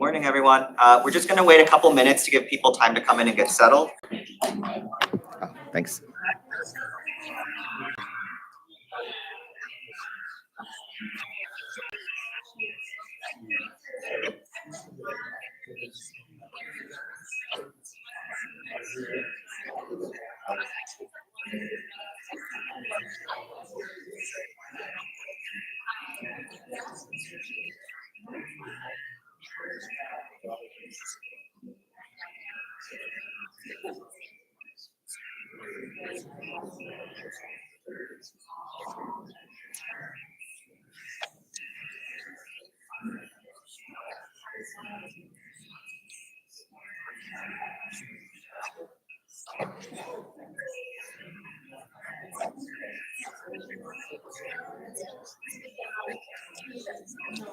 Morning, everyone. We're just going to wait a couple minutes to give people time to come in and get settled. Oh, thanks.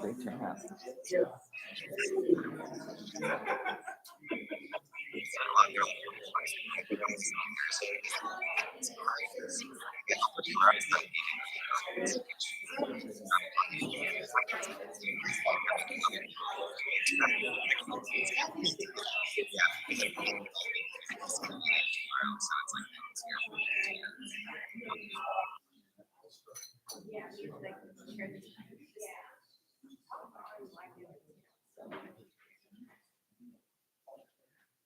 Great turnout.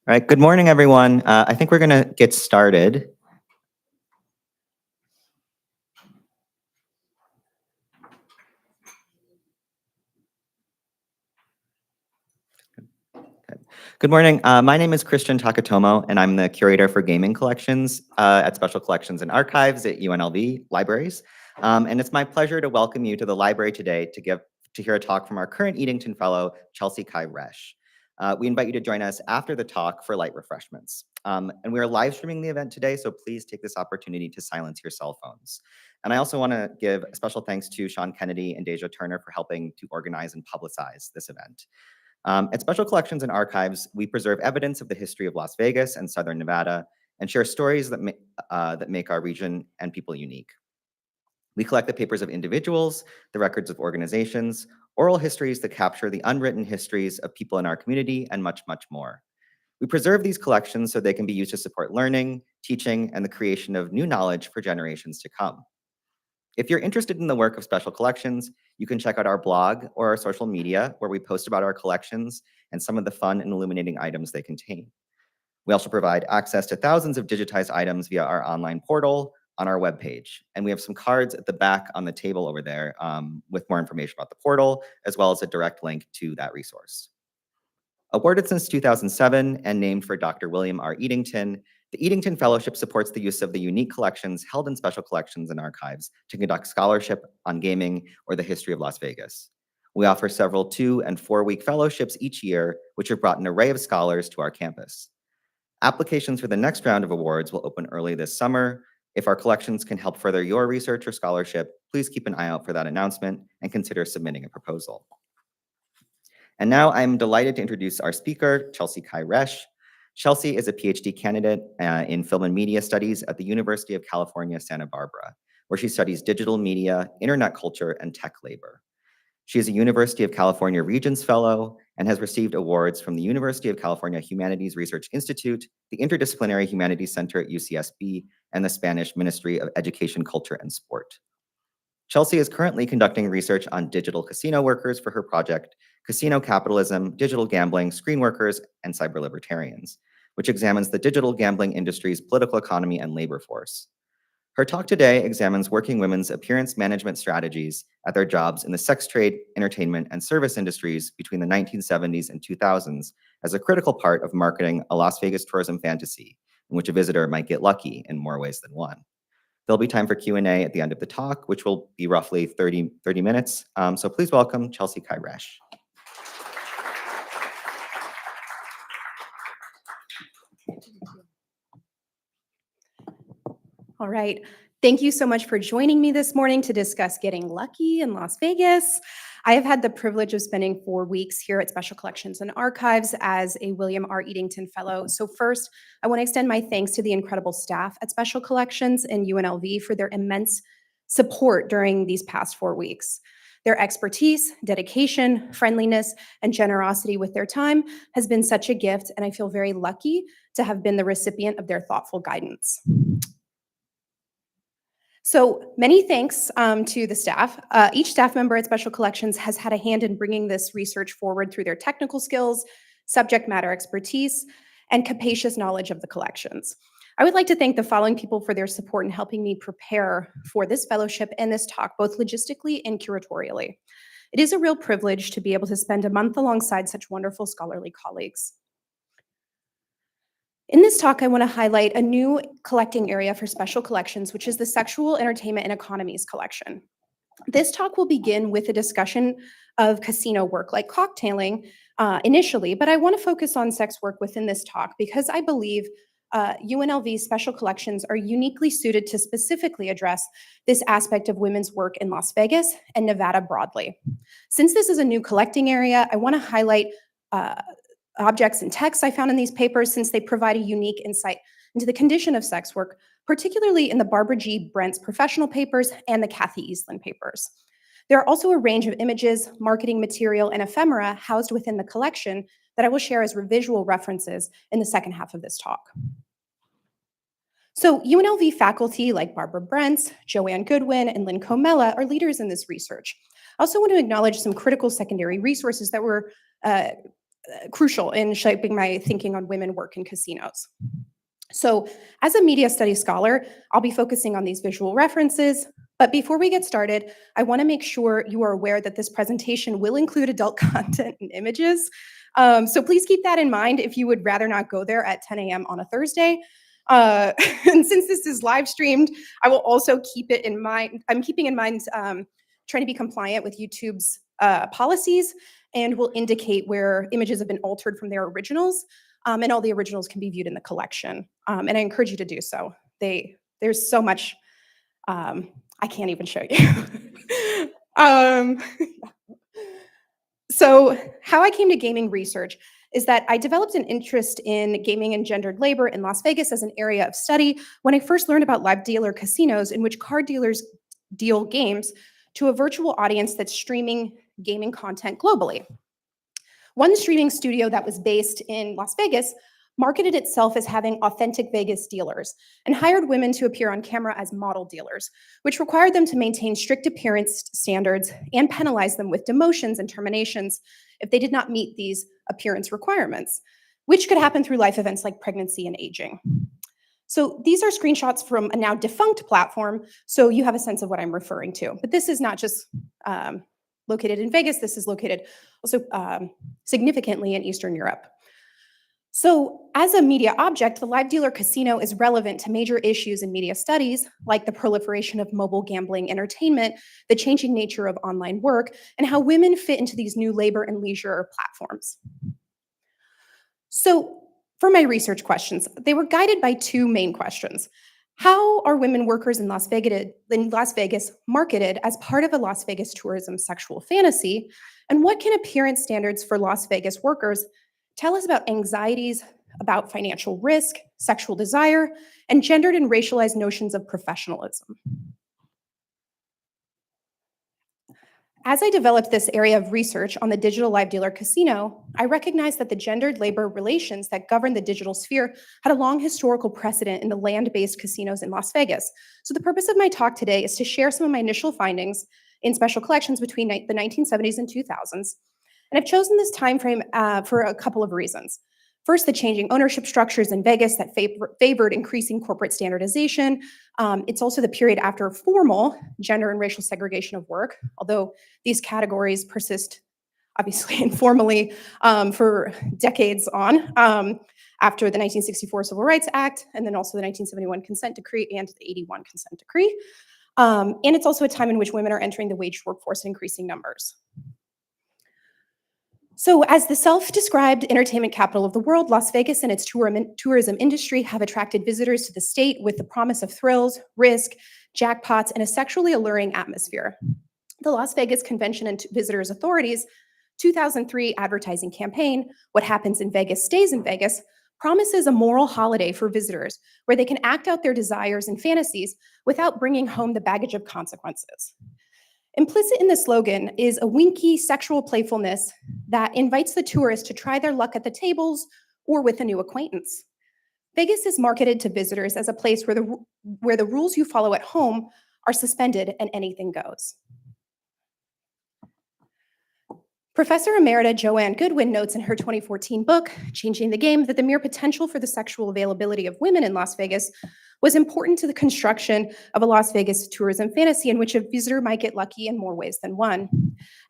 All right, good morning, everyone. I think we're going to get started. Good morning. My name is Christian Takatomo, and I'm the curator for gaming collections at Special Collections and Archives at UNLV Libraries. And it's my pleasure to welcome you to the library today to hear a talk from our current Eadington Fellow, Chelsea Kai Roesch. We invite you to join us after the talk for light refreshments. And we are live streaming the event today, so please take this opportunity to silence your cell phones. And I also want to give a special thanks to Sean Kennedy and Deja Turner for helping to organize and publicize this event. At Special Collections and Archives, we preserve evidence of the history of Las Vegas and Southern Nevada and share stories that make our region and people unique. We collect the papers of individuals, the records of organizations, oral histories that capture the unwritten histories of people in our community, and much, much more. We preserve these collections so they can be used to support learning, teaching, and the creation of new knowledge for generations to come. If you're interested in the work of Special Collections, you can check out our blog or our social media where we post about our collections and some of the fun and illuminating items they contain. We also provide access to thousands of digitized items via our online portal on our webpage. And we have some cards at the back on the table over there with more information about the portal, as well as a direct link to that resource. Awarded since 2007 and named for Dr. William R. Eadington, the Eadington Fellowship supports the use of the unique collections held in Special Collections and Archives to conduct scholarship on gaming or the history of Las Vegas. We offer several 2- and 4-week fellowships each year, which have brought an array of scholars to our campus. Applications for the next round of awards will open early this summer. If our collections can help further your research or scholarship, please keep an eye out for that announcement and consider submitting a proposal. And now I'm delighted to introduce our speaker, Chelsea Kai Roesch. Chelsea is a Ph.D. candidate in Film and Media Studies at the University of California, Santa Barbara, where she studies digital media, internet culture, and tech labor. She is a University of California Regents Fellow and has received awards from the University of California Humanities Research Institute, the Interdisciplinary Humanities Center at UCSB, and the Spanish Ministry of Education, Culture, and Sport. Chelsea is currently conducting research on digital casino workers for her project, Casino Capitalism, Digital Gambling, Screen Workers, and Cyber Libertarians, which examines the digital gambling industry's political economy and labor force. Her talk today examines working women's appearance management strategies at their jobs in the sex trade, entertainment, and service industries between the 1970s and 2000s as a critical part of marketing a Las Vegas tourism fantasy in which a visitor might get lucky in more ways than one. There'll be time for Q&A at the end of the talk, which will be roughly 30 minutes. So please welcome Chelsea Kai Roesch. All right. Thank you so much for joining me this morning to discuss getting lucky in Las Vegas. I have had the privilege of spending 4 weeks here at Special Collections and Archives as a William R. Eadington Fellow. So first, I want to extend my thanks to the incredible staff at Special Collections and UNLV for their immense support during these past 4 weeks. Their expertise, dedication, friendliness, and generosity with their time has been such a gift, and I feel very lucky to have been the recipient of their thoughtful guidance. So many thanks to the staff. Each staff member at Special Collections has had a hand in bringing this research forward through their technical skills, subject matter expertise, and capacious knowledge of the collections. I would like to thank the following people for their support in helping me prepare for this fellowship and this talk, both logistically and curatorially. It is a real privilege to be able to spend a month alongside such wonderful scholarly colleagues. In this talk, I want to highlight a new collecting area for Special Collections, which is the Sexual, Entertainment, and Economies collection. This talk will begin with a discussion of casino work like cocktailing initially, but I want to focus on sex work within this talk because I believe UNLV's Special Collections are uniquely suited to specifically address this aspect of women's work in Las Vegas and Nevada broadly. Since this is a new collecting area, I want to highlight objects and texts I found in these papers since they provide a unique insight into the condition of sex work, particularly in the Barbara G. Brent's professional papers and the Kathy Eastland papers. There are also a range of images, marketing material, and ephemera housed within the collection that I will share as visual references in the second half of this talk. So UNLV faculty like Barbara Brentz, Joanne Goodwin, and Lynn Comella are leaders in this research. I also want to acknowledge some critical secondary resources that were crucial in shaping my thinking on women work in casinos. So as a media studies scholar, I'll be focusing on these visual references, but before we get started, I want to make sure you are aware that this presentation will include adult content and images. So please keep that in mind if you would rather not go there at 10 a.m. on a Thursday. And since this is live streamed, I will also keep it in mind. I'm keeping in mind trying to be compliant with YouTube's policies, and will indicate where images have been altered from their originals, and all the originals can be viewed in the collection. And I encourage you to do so. There's so much I can't even show you. So how I came to gaming research is that I developed an interest in gaming and gendered labor in Las Vegas as an area of study when I first learned about live dealer casinos in which card dealers deal games to a virtual audience that's streaming gaming content globally. One streaming studio that was based in Las Vegas marketed itself as having authentic Vegas dealers and hired women to appear on camera as model dealers, which required them to maintain strict appearance standards and penalize them with demotions and terminations if they did not meet these appearance requirements, which could happen through life events like pregnancy and aging. So these are screenshots from a now defunct platform, so you have a sense of what I'm referring to. But this is not just located in Vegas, this is located also significantly in Eastern Europe. So as a media object, the live dealer casino is relevant to major issues in media studies, like the proliferation of mobile gambling entertainment, the changing nature of online work, and how women fit into these new labor and leisure platforms. So for my research questions, they were guided by two main questions. How are women workers in Las Vegas marketed as part of a Las Vegas tourism sexual fantasy? And what can appearance standards for Las Vegas workers tell us about anxieties about financial risk, sexual desire, and gendered and racialized notions of professionalism? As I developed this area of research on the digital live dealer casino, I recognized that the gendered labor relations that govern the digital sphere had a long historical precedent in the land-based casinos in Las Vegas. So the purpose of my talk today is to share some of my initial findings in Special Collections between the 1970s and 2000s. And I've chosen this time frame for a couple of reasons. First, the changing ownership structures in Vegas that favored increasing corporate standardization. It's also the period after formal gender and racial segregation of work, although these categories persist, obviously, informally for decades on, after the 1964 Civil Rights Act, and then also the 1971 Consent Decree and the 81 Consent Decree. And it's also a time in which women are entering the wage workforce in increasing numbers. So as the self-described entertainment capital of the world, Las Vegas and its tourism industry have attracted visitors to the state with the promise of thrills, risk, jackpots, and a sexually alluring atmosphere. The Las Vegas Convention and Visitors Authority's 2003 advertising campaign, What Happens in Vegas Stays in Vegas, promises a moral holiday for visitors where they can act out their desires and fantasies without bringing home the baggage of consequences. Implicit in the slogan is a winky sexual playfulness that invites the tourist to try their luck at the tables or with a new acquaintance. Vegas is marketed to visitors as a place where the rules you follow at home are suspended and anything goes. Professor Emerita Joanne Goodwin notes in her 2014 book, Changing the Game, that the mere potential for the sexual availability of women in Las Vegas was important to the construction of a Las Vegas tourism fantasy in which a visitor might get lucky in more ways than one.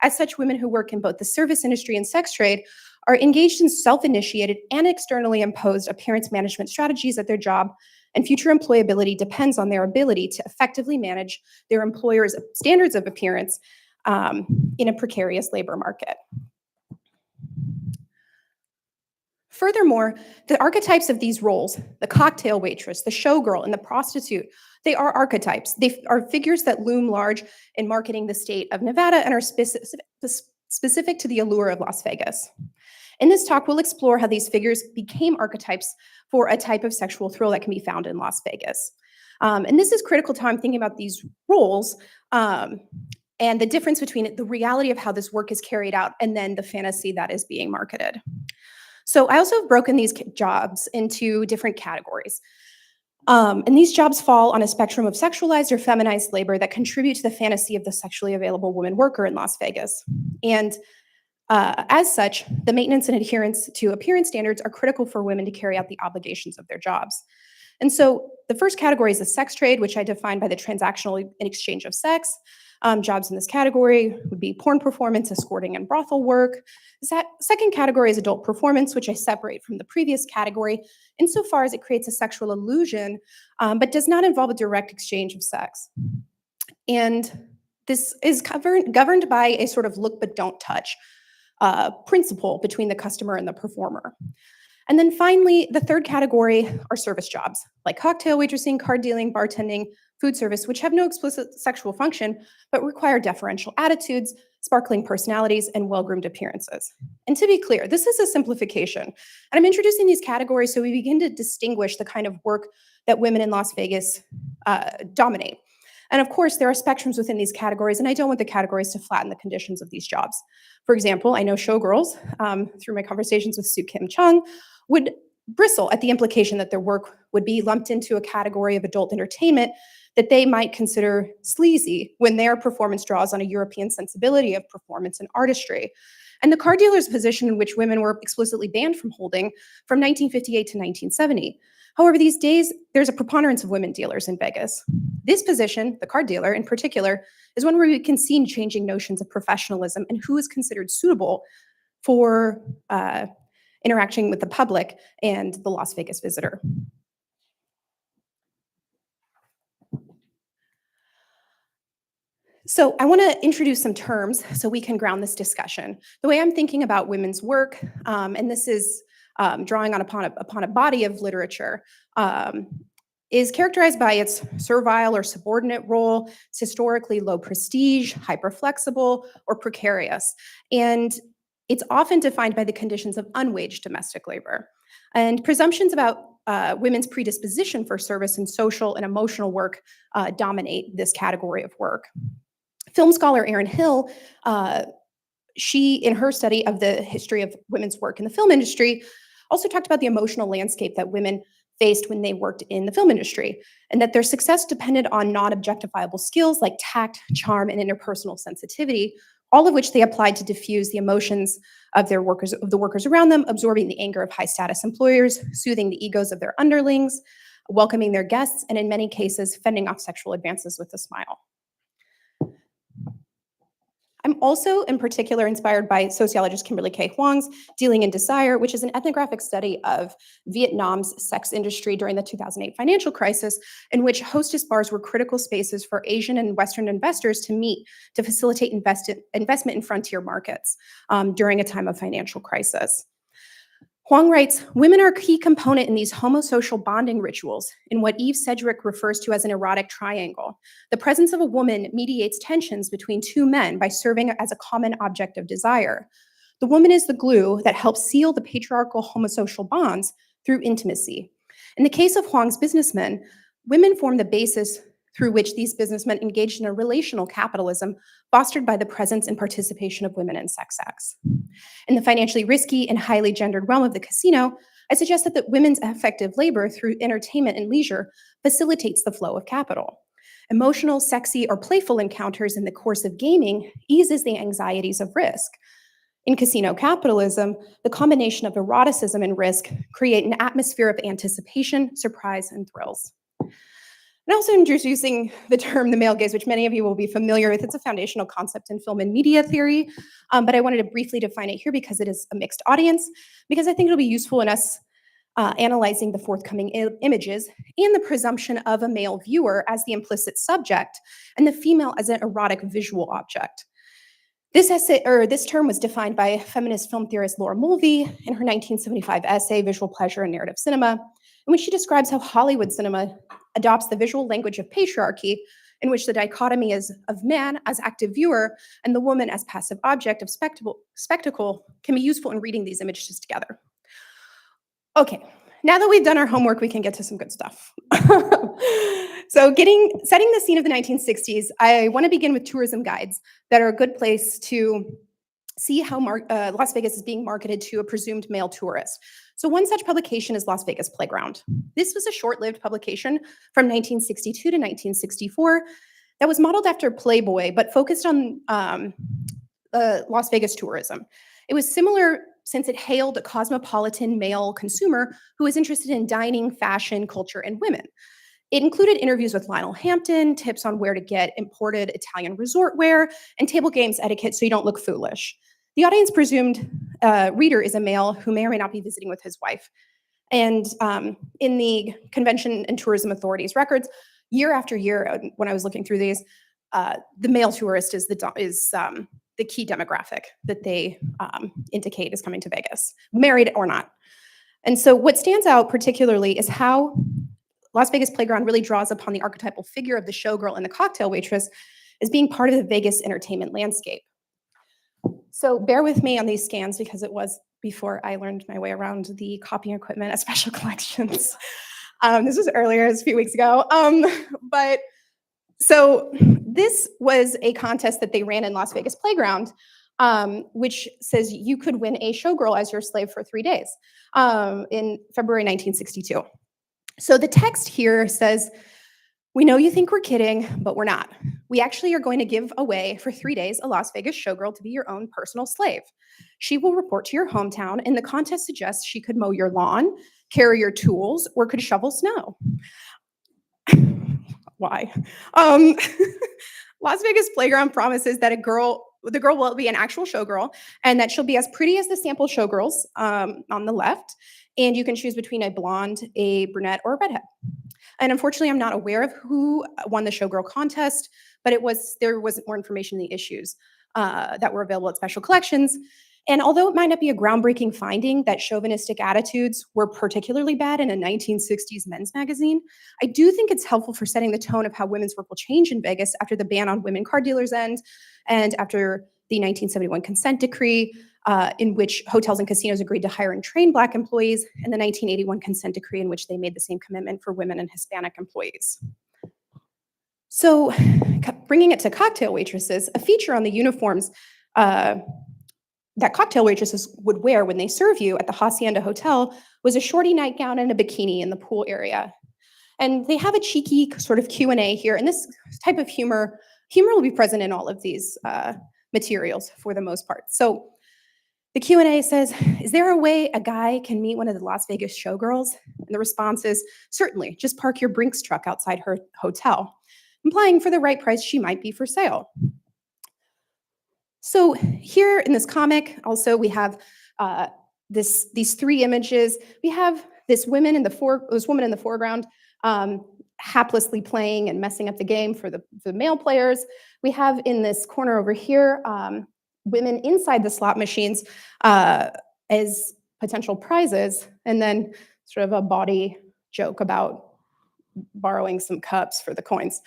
As such, women who work in both the service industry and sex trade are engaged in self-initiated and externally imposed appearance management strategies at their job, and future employability depends on their ability to effectively manage their employer's standards of appearance in a precarious labor market. Furthermore, the archetypes of these roles, the cocktail waitress, the showgirl, and the prostitute, they are archetypes. They are figures that loom large in marketing the state of Nevada and are specific to the allure of Las Vegas. In this talk, we'll explore how these figures became archetypes for a type of sexual thrill that can be found in Las Vegas. And this is critical time thinking about these roles and the difference between the reality of how this work is carried out and then the fantasy that is being marketed. So I also have broken these jobs into different categories. And these jobs fall on a spectrum of sexualized or feminized labor that contribute to the fantasy of the sexually available woman worker in Las Vegas. And as such, the maintenance and adherence to appearance standards are critical for women to carry out the obligations of their jobs. And so the first category is the sex trade, which I define by the transactional exchange of sex. Jobs in this category would be porn performance, escorting, and brothel work. The second category is adult performance, which I separate from the previous category insofar as it creates a sexual illusion, but does not involve a direct exchange of sex. And this is governed by a sort of look but don't touch principle between the customer and the performer. And then finally, the third category are service jobs, like cocktail waitressing, card dealing, bartending, food service, which have no explicit sexual function, but require deferential attitudes, sparkling personalities, and well-groomed appearances. And to be clear, this is a simplification. And I'm introducing these categories so we begin to distinguish the kind of work that women in Las Vegas dominate. And of course, there are spectrums within these categories, and I don't want the categories to flatten the conditions of these jobs. For example, I know showgirls, through my conversations with Sue Kim Chung, would bristle at the implication that their work would be lumped into a category of adult entertainment that they might consider sleazy when their performance draws on a European sensibility of performance and artistry. And the car dealer's position in which women were explicitly banned from holding from 1958 to 1970. However, these days, there's a preponderance of women dealers in Vegas. This position, the car dealer in particular, is one where we can see changing notions of professionalism and who is considered suitable for interacting with the public and the Las Vegas visitor. So I want to introduce some terms so we can ground this discussion. The way I'm thinking about women's work, and this is drawing upon a body of literature, is characterized by its servile or subordinate role. It's historically low prestige, hyper-flexible, or precarious. And it's often defined by the conditions of unwaged domestic labor. And presumptions about women's predisposition for service and social and emotional work dominate this category of work. Film scholar Erin Hill, she, in her study of the history of women's work in the film industry, also talked about the emotional landscape that women faced when they worked in the film industry, and that their success depended on non-objectifiable skills like tact, charm, and interpersonal sensitivity, all of which they applied to diffuse the emotions of the workers around them, absorbing the anger of high-status employers, soothing the egos of their underlings, welcoming their guests, and in many cases, fending off sexual advances with a smile. I'm also, in particular, inspired by sociologist Kimberly K. Huang's Dealing in Desire, which is an ethnographic study of Vietnam's sex industry during the 2008 financial crisis, in which hostess bars were critical spaces for Asian and Western investors to meet to facilitate investment in frontier markets during a time of financial crisis. Huang writes, women are a key component in these homosocial bonding rituals in what Eve Sedgwick refers to as an erotic triangle. The presence of a woman mediates tensions between two men by serving as a common object of desire. The woman is the glue that helps seal the patriarchal homosocial bonds through intimacy. In the case of Huang's businessmen, women form the basis through which these businessmen engaged in a relational capitalism fostered by the presence and participation of women in sex acts. In the financially risky and highly gendered realm of the casino, I suggest that women's effective labor through entertainment and leisure facilitates the flow of capital. Emotional, sexy, or playful encounters in the course of gaming eases the anxieties of risk. In casino capitalism, the combination of eroticism and risk create an atmosphere of anticipation, surprise, and thrills. And also introducing the term the male gaze, which many of you will be familiar with. It's a foundational concept in film and media theory, but I wanted to briefly define it here because it is a mixed audience, because I think it'll be useful in us analyzing the forthcoming images and the presumption of a male viewer as the implicit subject and the female as an erotic visual object. This term was defined by feminist film theorist Laura Mulvey in her 1975 essay, Visual Pleasure and Narrative Cinema, in which she describes how Hollywood cinema adopts the visual language of patriarchy, in which the dichotomy is of man as active viewer and the woman as passive object of spectacle can be useful in reading these images together. Okay, now that we've done our homework, we can get to some good stuff. So setting the scene of the 1960s, I want to begin with tourism guides that are a good place to see how Las Vegas is being marketed to a presumed male tourist. So one such publication is Las Vegas Playground. This was a short-lived publication from 1962 to 1964 that was modeled after Playboy, but focused on Las Vegas tourism. It was similar since it hailed a cosmopolitan male consumer who was interested in dining, fashion, culture, and women. It included interviews with Lionel Hampton, tips on where to get imported Italian resort wear, and table games etiquette so you don't look foolish. The audience presumed reader is a male who may or may not be visiting with his wife. And in the Convention and Tourism Authority's records, year after year, when I was looking through these, the male tourist is the key demographic that they indicate is coming to Vegas, married or not. And so what stands out particularly is how Las Vegas Playground really draws upon the archetypal figure of the showgirl and the cocktail waitress as being part of the Vegas entertainment landscape. So bear with me on these scans because it was before I learned my way around the copying equipment at Special Collections. This was earlier, it was a few weeks ago. So this was a contest that they ran in Las Vegas Playground, which says you could win a showgirl as your slave for 3 days in February 1962. So the text here says, "We know you think we're kidding, but we're not. We actually are going to give away for 3 days a Las Vegas showgirl to be your own personal slave. She will report to your hometown, and the contest suggests she could mow your lawn, carry your tools, or could shovel snow." Why? Las Vegas Playground promises that the girl will be an actual showgirl and that she'll be as pretty as the sample showgirls on the left, and you can choose between a blonde, a brunette, or a redhead. And unfortunately, I'm not aware of who won the showgirl contest, but there wasn't more information in the issues that were available at Special Collections. And although it might not be a groundbreaking finding that chauvinistic attitudes were particularly bad in a 1960s men's magazine, I do think it's helpful for setting the tone of how women's work will change in Vegas after the ban on women card dealers end and after the 1971 consent decree, in which hotels and casinos agreed to hire and train Black employees, and the 1981 consent decree in which they made the same commitment for women and Hispanic employees. So bringing it to cocktail waitresses, a feature on the uniforms that cocktail waitresses would wear when they serve you at the Hacienda Hotel was a shorty nightgown and a bikini in the pool area. And they have a cheeky sort of Q&A here, and this type of humor will be present in all of these materials for the most part. So the Q&A says, "Is there a way a guy can meet one of the Las Vegas showgirls?" And the response is, "Certainly, just park your Brinks truck outside her hotel," implying for the right price she might be for sale. So here in this comic, also we have these three images. We have this woman in the foreground haplessly playing and messing up the game for the male players. We have in this corner over here women inside the slot machines as potential prizes, and then sort of a bawdy joke about borrowing some cups for the coins.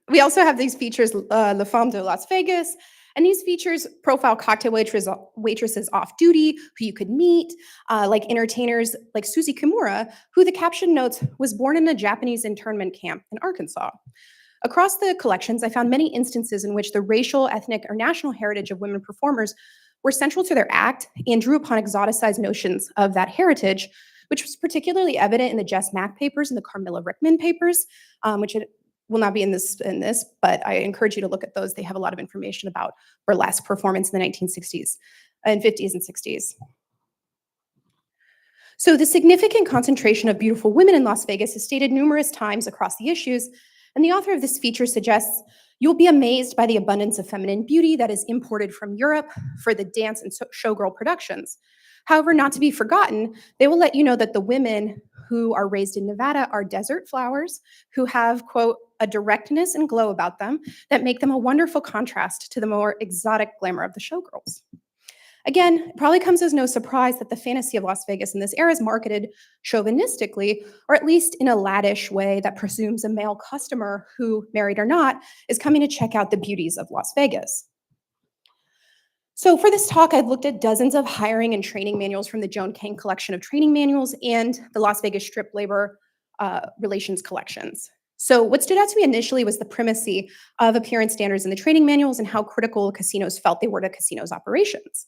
We also have these features, La Femme de Las Vegas, And these features profile cocktail waitresses off duty, who you could meet, like entertainers like Susie Kimura, who the caption notes was born in a Japanese internment camp in Arkansas. Across the collections, I found many instances in which the racial, ethnic, or national heritage of women performers were central to their act and drew upon exoticized notions of that heritage, which was particularly evident in the Jess Mack papers and the Carmilla Rickman papers, which will not be in this, but I encourage you to look at those. They have a lot of information about burlesque performance in the 1960s and 50s and 60s. So the significant concentration of beautiful women in Las Vegas is stated numerous times across the issues, and the author of this feature suggests you'll be amazed by the abundance of feminine beauty that is imported from Europe for the dance and showgirl productions. However, not to be forgotten, they will let you know that the women who are raised in Nevada are desert flowers who have, quote, a directness and glow about them that make them a wonderful contrast to the more exotic glamour of the showgirls. Again, it probably comes as no surprise that the fantasy of Las Vegas in this era is marketed chauvinistically, or at least in a laddish way that presumes a male customer who, married or not, is coming to check out the beauties of Las Vegas. So for this talk, I've looked at dozens of hiring and training manuals from the Joan Kane collection of training manuals and the Las Vegas strip labor relations collections. So what stood out to me initially was the primacy of appearance standards in the training manuals and how critical casinos felt they were to casinos' operations.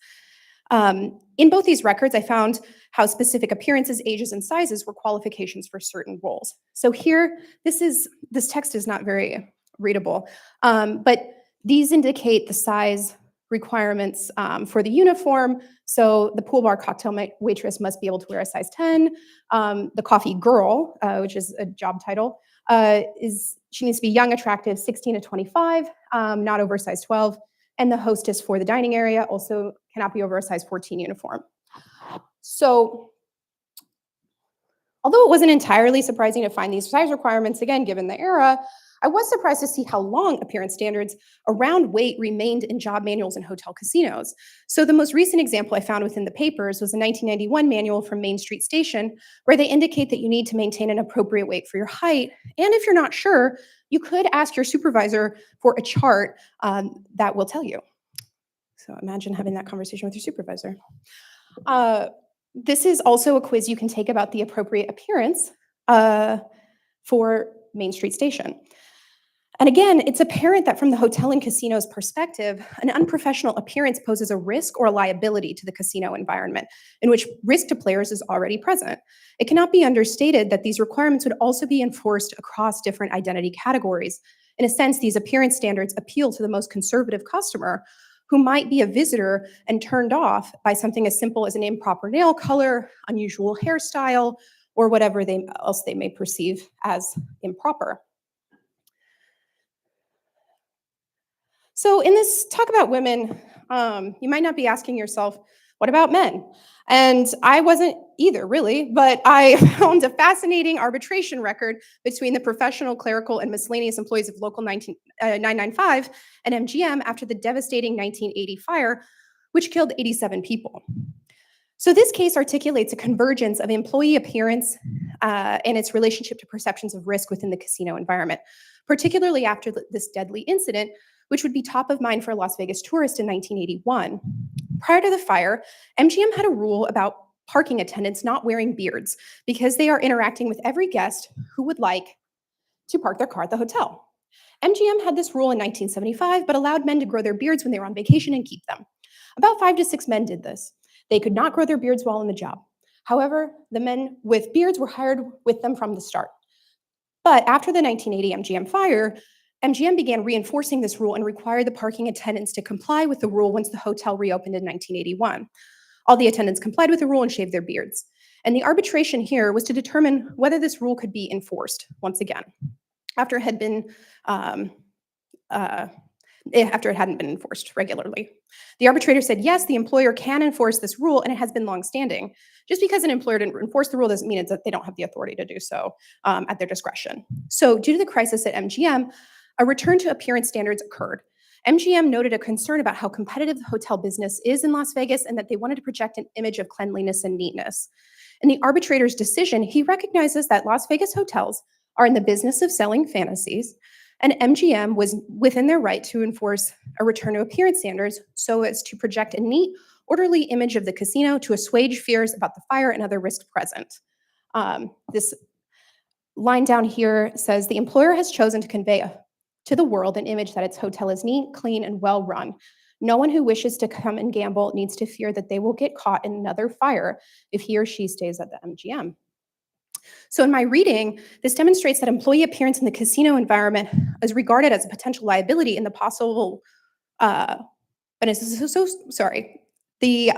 In both these records, I found how specific appearances, ages, and sizes were qualifications for certain roles. So here, this text is not very readable, but these indicate the size requirements for the uniform. So the pool bar cocktail waitress must be able to wear a size 10. The coffee girl, which is a job title, she needs to be young, attractive, 16 to 25, not over size 12. And the hostess for the dining area also cannot be over a size 14 uniform. So although it wasn't entirely surprising to find these size requirements, again, given the era, I was surprised to see how long appearance standards around weight remained in job manuals and hotel casinos. So the most recent example I found within the papers was a 1991 manual from Main Street Station, where they indicate that you need to maintain an appropriate weight for your height. And if you're not sure, you could ask your supervisor for a chart that will tell you. So imagine having that conversation with your supervisor. This is also a quiz you can take about the appropriate appearance for Main Street Station. And again, it's apparent that from the hotel and casino's perspective, an unprofessional appearance poses a risk or a liability to the casino environment, in which risk to players is already present. It cannot be understated that these requirements would also be enforced across different identity categories. In a sense, these appearance standards appeal to the most conservative customer, who might be a visitor and turned off by something as simple as an improper nail color, unusual hairstyle, or whatever else they may perceive as improper. So in this talk about women, you might not be asking yourself, what about men? And I wasn't either, really, but I found a fascinating arbitration record between the professional, clerical, and miscellaneous employees of Local 995 and MGM after the devastating 1980 fire, which killed 87 people. So this case articulates a convergence of employee appearance and its relationship to perceptions of risk within the casino environment, particularly after this deadly incident, which would be top of mind for a Las Vegas tourist in 1981. Prior to the fire, MGM had a rule about parking attendants not wearing beards because they are interacting with every guest who would like to park their car at the hotel. MGM had this rule in 1975, but allowed men to grow their beards when they were on vacation and keep them. About 5 to 6 men did this. They could not grow their beards while on the job. However, the men with beards were hired with them from the start. But after the 1980 MGM fire, MGM began reinforcing this rule and required the parking attendants to comply with the rule once the hotel reopened in 1981. All the attendants complied with the rule and shaved their beards. And the arbitration here was to determine whether this rule could be enforced once again, after it hadn't been enforced regularly. The arbitrator said, yes, the employer can enforce this rule, and it has been longstanding. Just because an employer didn't enforce the rule doesn't mean that they don't have the authority to do so at their discretion. So due to the crisis at MGM, a return to appearance standards occurred. MGM noted a concern about how competitive the hotel business is in Las Vegas and that they wanted to project an image of cleanliness and neatness. In the arbitrator's decision, he recognizes that Las Vegas hotels are in the business of selling fantasies, And MGM was within their right to enforce a return to appearance standards so as to project a neat, orderly image of the casino to assuage fears about the fire and other risks present. This line down here says the employer has chosen to convey to the world an image that its hotel is neat, clean, and well run. No one who wishes to come and gamble needs to fear that they will get caught in another fire if he or she stays at the MGM. So in my reading, this demonstrates that employee appearance in the casino environment is regarded as a potential liability in the possible, the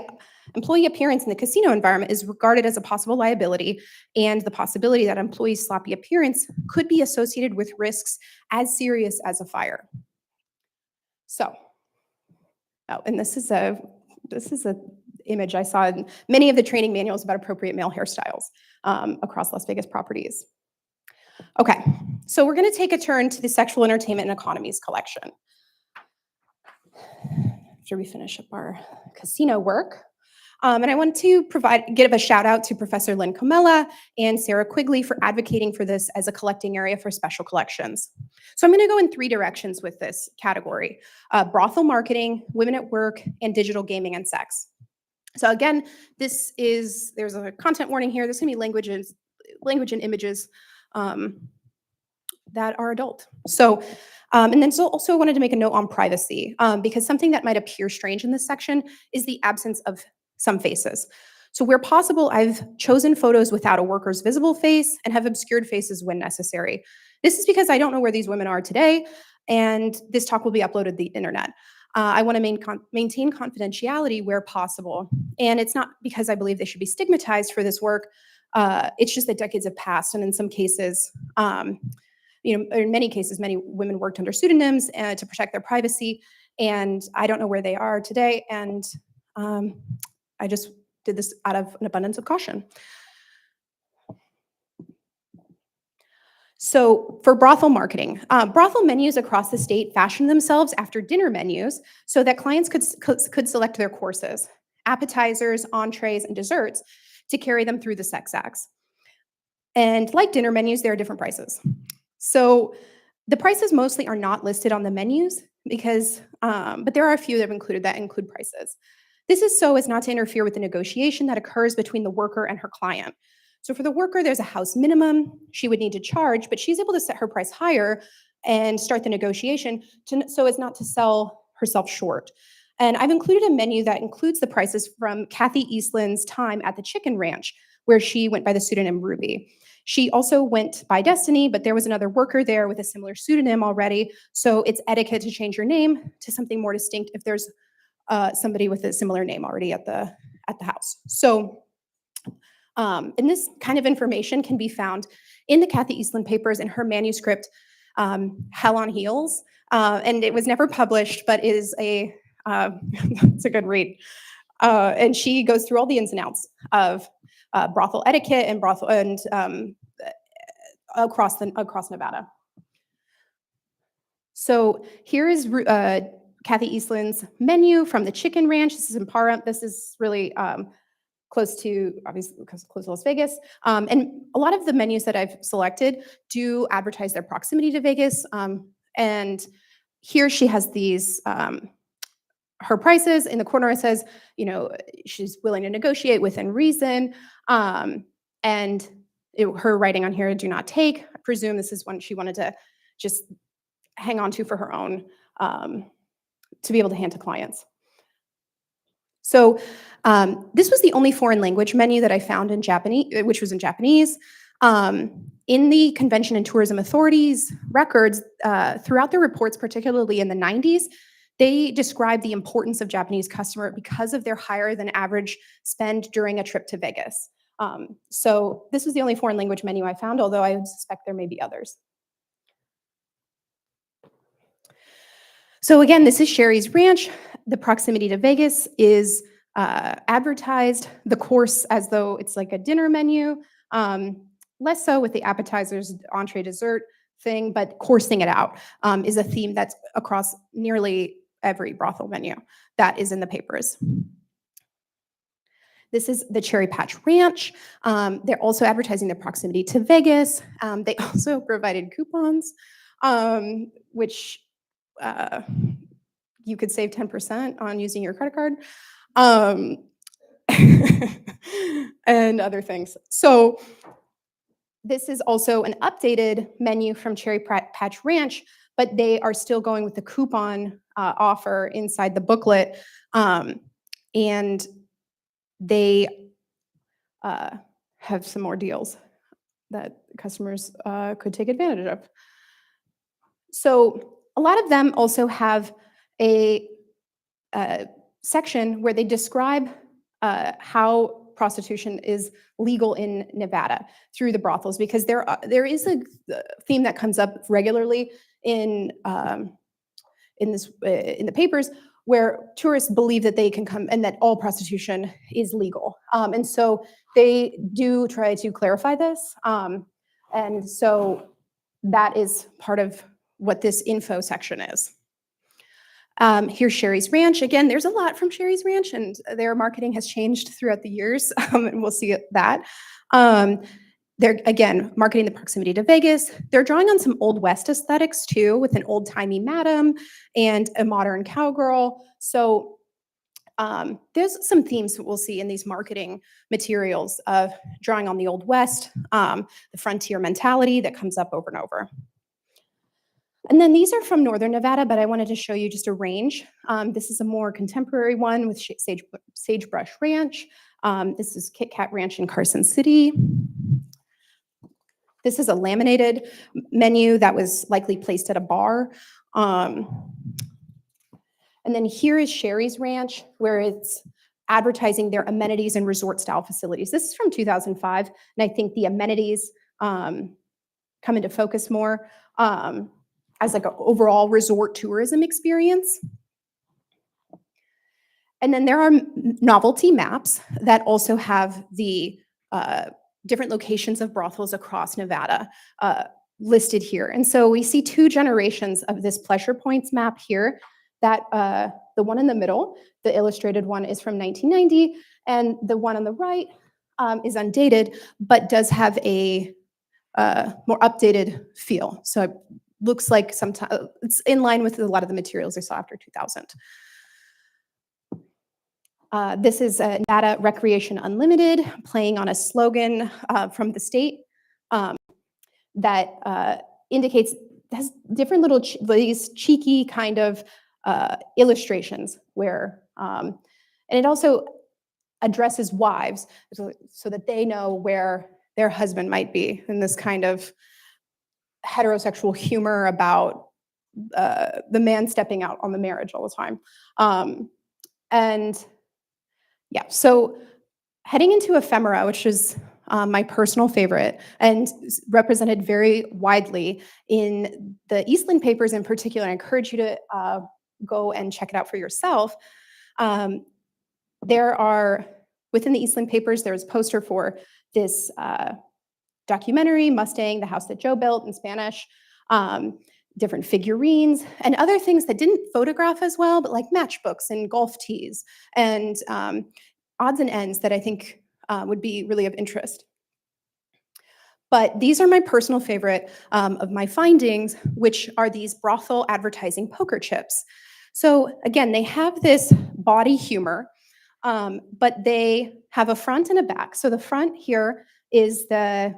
employee appearance in the casino environment is regarded as a possible liability, and the possibility that employees' sloppy appearance could be associated with risks as serious as a fire. So, and this is a image I saw in many of the training manuals about appropriate male hairstyles across Las Vegas properties. Okay, so we're going to take a turn to the Sexual Entertainment and Economies collection. After we finish up our casino work. And I want to give a shout out to Professor Lynn Comella and Sarah Quigley for advocating for this as a collecting area for special collections. So I'm going to go in 3 directions with this category: brothel marketing, women at work, and digital gaming and sex. So again, there's a content warning here. There's going to be language and images that are adult. So, and then also wanted to make a note on privacy, because something that might appear strange in this section is the absence of some faces. So where possible, I've chosen photos without a worker's visible face and have obscured faces when necessary. This is because I don't know where these women are today, and this talk will be uploaded to the internet. I want to maintain confidentiality where possible. And it's not because I believe they should be stigmatized for this work. It's just that decades have passed, and in some cases, in many cases, many women worked under pseudonyms to protect their privacy, and I don't know where they are today, and I just did this out of an abundance of caution. So for brothel marketing, brothel menus across the state fashion themselves after dinner menus so that clients could select their courses, appetizers, entrees, and desserts to carry them through the sex acts. And like dinner menus, there are different prices. So the prices mostly are not listed on the menus because, but there are a few that include prices. This is so as not to interfere with the negotiation that occurs between the worker and her client. So for the worker, there's a house minimum she would need to charge, but she's able to set her price higher and start the negotiation so as not to sell herself short. And I've included a menu that includes the prices from Kathy Eastland's time at the Chicken Ranch, where she went by the pseudonym Ruby. She also went by Destiny, but there was another worker there with a similar pseudonym already, so it's etiquette to change your name to something more distinct if there's somebody with a similar name already at the house. So, and this kind of information can be found in the Kathy Eastland papers in her manuscript, Hell on Heels, and it was never published, but is it's a good read. And she goes through all the ins and outs of brothel etiquette and across Nevada. So here is Kathy Eastland's menu from the Chicken Ranch. This is in Parham. This is really close to Las Vegas. And a lot of the menus that I've selected do advertise their proximity to Vegas. And here she has these, her prices. In the corner it says, she's willing to negotiate within reason. And her writing on here, do not take. I presume this is one she wanted to just hang on to for her own, to be able to hand to clients. So this was the only foreign language menu that I found in Japanese, which was in Japanese. In the Convention and Tourism Authority's records, throughout their reports, particularly in the 90s, they described the importance of Japanese customer because of their higher than average spend during a trip to Vegas. So this was the only foreign language menu I found, although I suspect there may be others. So again, this is Sherry's Ranch. The proximity to Vegas is advertised, the course as though it's like a dinner menu, less so with the appetizers, entree, dessert thing, but coursing it out is a theme that's across nearly every brothel menu that is in the papers. This is the Cherry Patch Ranch. They're also advertising their proximity to Vegas. They also provided coupons. which you could save 10% on using your credit card, um, and other things. So this is also an updated menu from Cherry Patch Ranch, but they are still going with the coupon offer inside the booklet, and they have some more deals that customers could take advantage of. So a lot of them also have a section where they describe how prostitution is legal in Nevada through the brothels, because there is a theme that comes up regularly in the papers, where tourists believe that they can come and that all prostitution is legal, and so they do try to clarify this, and so that is part of what this info section is. Here's Sherry's Ranch. Again, there's a lot from Sherry's Ranch, and their marketing has changed throughout the years, and we'll see that. They're, again, marketing the proximity to Vegas. They're drawing on some Old West aesthetics, too, with an old-timey madam and a modern cowgirl. So there's some themes that we'll see in these marketing materials of drawing on the Old West, the frontier mentality that comes up over and over. And then these are from Northern Nevada, but I wanted to show you just a range. This is a more contemporary one with Sagebrush Ranch. This is Kit Kat Ranch in Carson City. This is a laminated menu that was likely placed at a bar. And then here is Sherry's Ranch, where it's advertising their amenities and resort-style facilities. This is from 2005, and I think the amenities come into focus more as like an overall resort tourism experience. And then there are novelty maps that also have the different locations of brothels across Nevada listed here. And so we see two generations of this Pleasure Points map here. That the one in the middle, the illustrated one, is from 1990, and the one on the right is undated, but does have a more updated feel. So it looks like sometimes it's in line with a lot of the materials I saw after 2000. This is Nevada Recreation Unlimited, playing on a slogan from the state that indicates, has different little these cheeky kind of illustrations where, and it also addresses wives so that they know where their husband might be, in this kind of heterosexual humor about the man stepping out on the marriage all the time. And yeah, so heading into ephemera, which is my personal favorite and represented very widely in the Eastland papers in particular. I encourage you to go and check it out for yourself. There are, within the Eastland papers, there's a poster for this documentary, Mustang, the house that Joe built, in Spanish, different figurines, and other things that didn't photograph as well, but like matchbooks and golf tees, and odds and ends that I think would be really of interest. But these are my personal favorite of my findings, which are these brothel advertising poker chips. So again, they have this body humor, but they have a front and a back. So the front here is the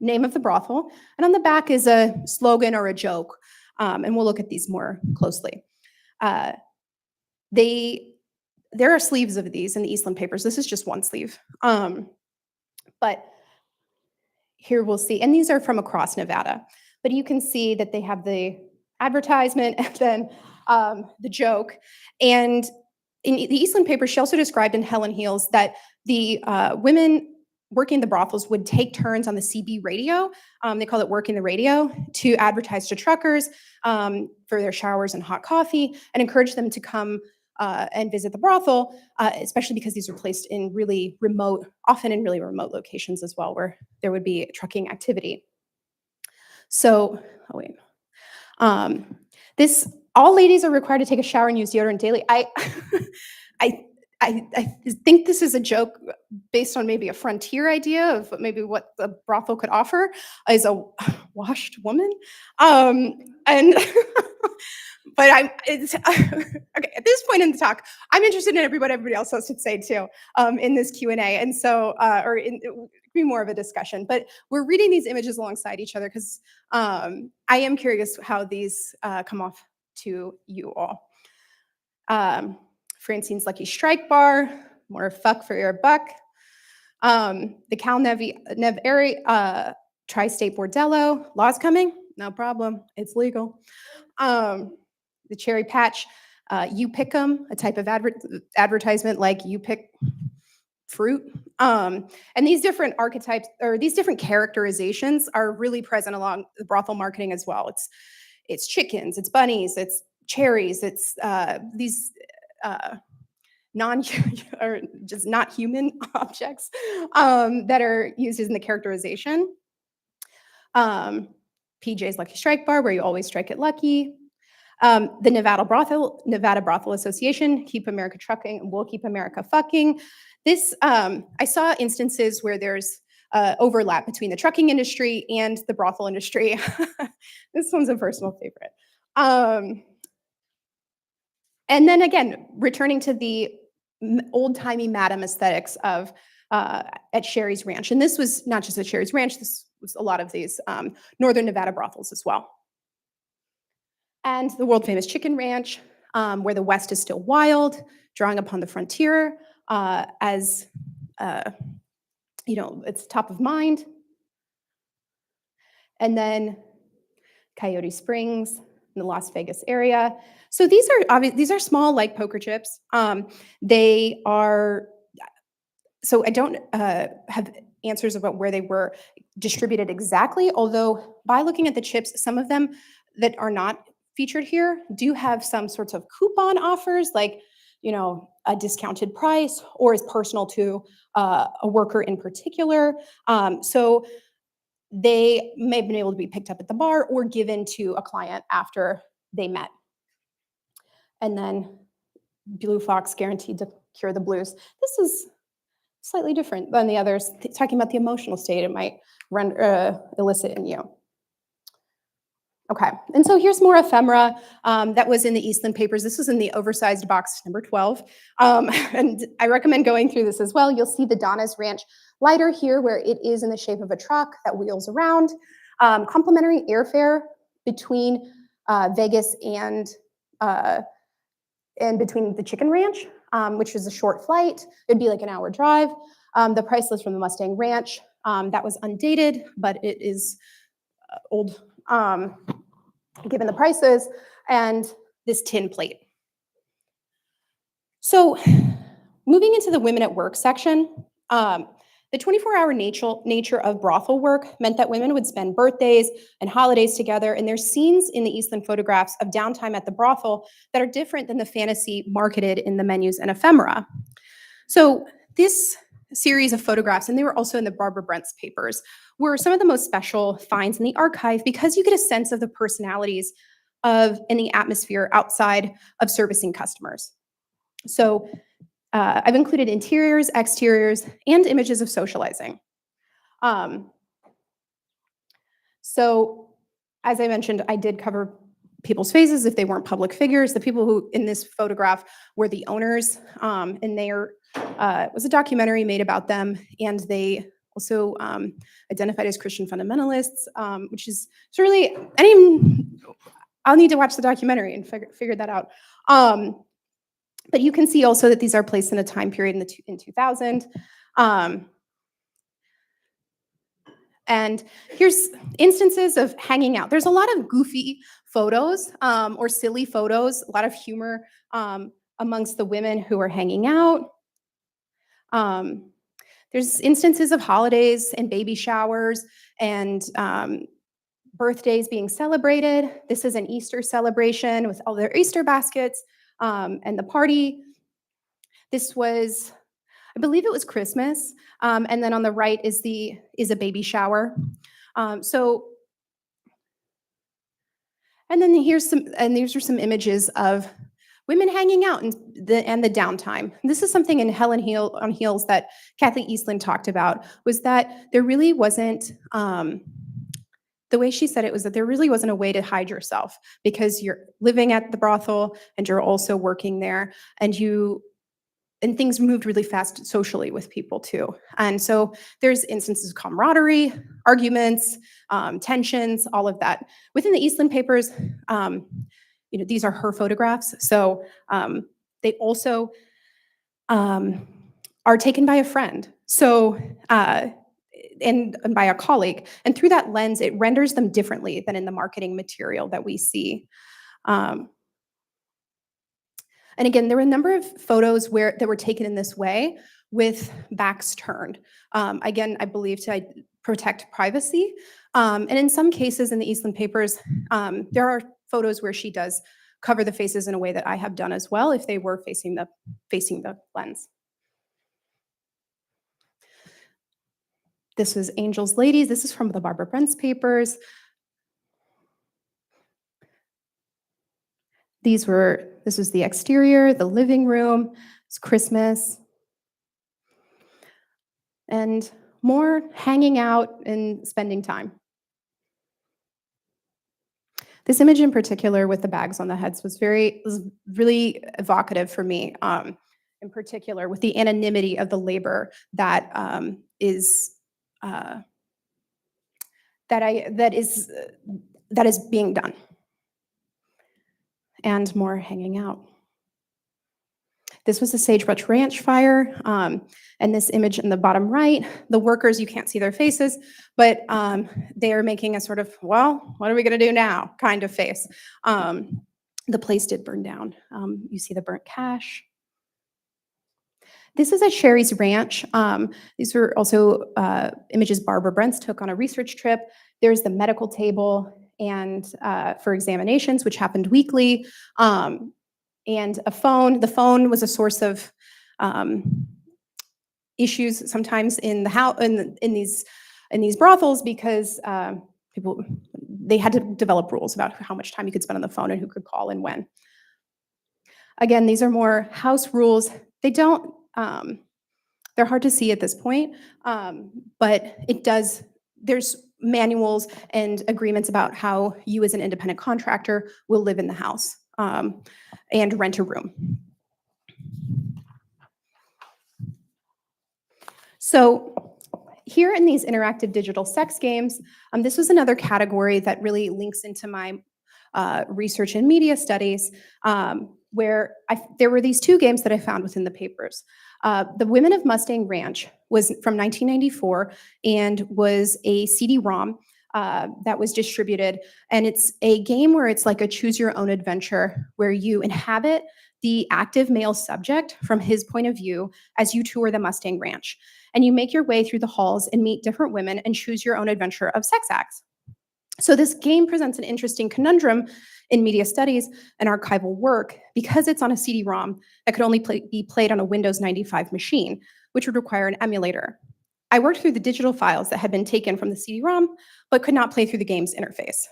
name of the brothel, and on the back is a slogan or a joke, and we'll look at these more closely. There are sleeves of these in the Eastland papers. This is just one sleeve, but here we'll see, and these are from across Nevada, but you can see that they have the advertisement and then the joke. And in the Eastland paper, she also described in Helen Heels that the women working the brothels would take turns on the CB radio. They call it working the radio, to advertise to truckers for their showers and hot coffee, and encourage them to come and visit the brothel, especially because these are placed in really remote, often in really remote locations as well, where there would be trucking activity. So, oh wait. All ladies are required to take a shower and use deodorant daily. I think this is a joke based on maybe a frontier idea of maybe what the brothel could offer is a washed woman. And but it's okay, at this point in the talk, I'm interested in what everybody else has to say too, in this Q&A. And so, it would be more of a discussion, but we're reading these images alongside each other because I am curious how these come off to you all. Francine's Lucky Strike Bar, more fuck for your buck. The Cal Nev area, Tri-State Bordello, law's coming, no problem, it's legal. The Cherry Patch, You Pick 'em, a type of advertisement like you pick fruit. And these different archetypes or these different characterizations are really present along the brothel marketing as well. It's chickens, it's bunnies, it's cherries, it's these non or just not human objects that are used in the characterization. PJ's Lucky Strike Bar, where you always strike it lucky. The Nevada Brothel Association, Keep America Trucking, and We'll Keep America Fucking. This, I saw instances where there's overlap between the trucking industry and the brothel industry. This one's a personal favorite. And then again, returning to the old-timey madam aesthetics of at Sherry's Ranch. And this was not just at Sherry's Ranch, this was a lot of these Northern Nevada brothels as well. And the world-famous Chicken Ranch, where the West is still wild, drawing upon the frontier as, it's top of mind. And then Coyote Springs in the Las Vegas area. So these are small like poker chips. They are, so I don't have answers about where they were distributed exactly, although by looking at the chips, some of them that are not featured here do have some sorts of coupon offers, like, a discounted price or is personal to a worker in particular. So they may have been able to be picked up at the bar or given to a client after they met. And then Blue Fox guaranteed to cure the blues. This is slightly different than the others, talking about the emotional state it might elicit in you. Okay, and so here's more ephemera that was in the Eastland papers. This was in the oversized box number 12. And I recommend going through this as well. You'll see the Donna's Ranch lighter here where it is in the shape of a truck that wheels around. Complimentary airfare between Vegas and between the Chicken Ranch, which is a short flight. It'd be like an hour drive. The price list from the Mustang Ranch, that was undated, but it is old. Given the prices, and this tin plate. So moving into the women at work section, the 24-hour nature of brothel work meant that women would spend birthdays and holidays together, and there's scenes in the Eastland photographs of downtime at the brothel that are different than the fantasy marketed in the menus and ephemera. So this series of photographs, and they were also in the Barbara Brent's papers, were some of the most special finds in the archive because you get a sense of the personalities and the atmosphere outside of servicing customers. So I've included interiors, exteriors, and images of socializing. So as I mentioned, I did cover people's faces if they weren't public figures. The people who in this photograph were the owners, and there was a documentary made about them, and they also identified as Christian fundamentalists, which is really, I'll need to watch the documentary and figure that out. But you can see also that these are placed in a time period in 2000. And here's instances of hanging out. There's a lot of goofy photos or silly photos, a lot of humor amongst the women who are hanging out. There's instances of holidays and baby showers and birthdays being celebrated. This is an Easter celebration with all their Easter baskets and the party. This was, I believe it was Christmas. And then on the right is a baby shower. And then these are some images of women hanging out and the downtime. This is something in Hell on Heels that Kathy Eastland talked about, was that there really wasn't, the way she said it was that there really wasn't a way to hide yourself because you're living at the brothel and you're also working there, and things moved really fast socially with people too. And so there's instances of camaraderie, arguments, tensions, all of that. Within the Eastland papers, these are her photographs. So they also are taken by a friend. So, and by a colleague. And through that lens, it renders them differently than in the marketing material that we see. And again, there were a number of photos that were taken in this way with backs turned. Again, I believe to protect privacy. And in some cases in the Eastland papers, there are photos where she does cover the faces in a way that I have done as well if they were facing the lens. This was Angels Ladies. This is from the Barbara Brent's papers. This was the exterior, the living room, it's Christmas. And more hanging out and spending time. This image in particular with the bags on the heads was really evocative for me, in particular with the anonymity of the labor that is being done. And more hanging out. This was the Sagebrush Ranch fire, and this image in the bottom right, the workers, you can't see their faces, but they are making a sort of, well, what are we gonna do now kind of face. The place did burn down. You see the burnt cash. This is at Sherry's Ranch. These were also images Barbara Brentz took on a research trip. There's the medical table and for examinations, which happened weekly, and a phone. The phone was a source of issues sometimes in the house in these brothels because they had to develop rules about how much time you could spend on the phone and who could call and when. Again, these are more house rules. They don't. They're hard to see at this point, but there's manuals and agreements about how you as an independent contractor will live in the house and rent a room. So here in these interactive digital sex games, this was another category that really links into my research and media studies, where there were these two games that I found within the papers. The Women of Mustang Ranch was from 1994 and was a CD-ROM that was distributed. And it's a game where it's like a choose your own adventure where you inhabit the active male subject from his point of view as you tour the Mustang Ranch. And you make your way through the halls and meet different women and choose your own adventure of sex acts. So this game presents an interesting conundrum in media studies and archival work because it's on a CD-ROM that could only be played on a Windows 95 machine, which would require an emulator. I worked through the digital files that had been taken from the CD-ROM, but could not play through the game's interface.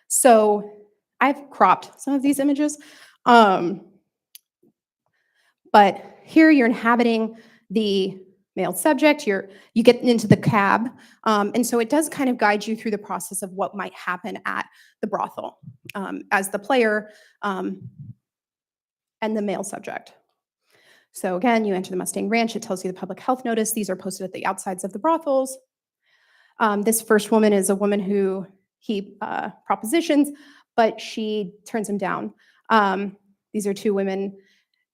So I've cropped some of these images, but here you're inhabiting the male subject, you get into the cab, and so it does kind of guide you through the process of what might happen at the brothel as the player and the male subject. So again, you enter the Mustang Ranch, it tells you the public health notice. These are posted at the outsides of the brothels. This first woman is a woman who he propositions, but she turns him down. These are two women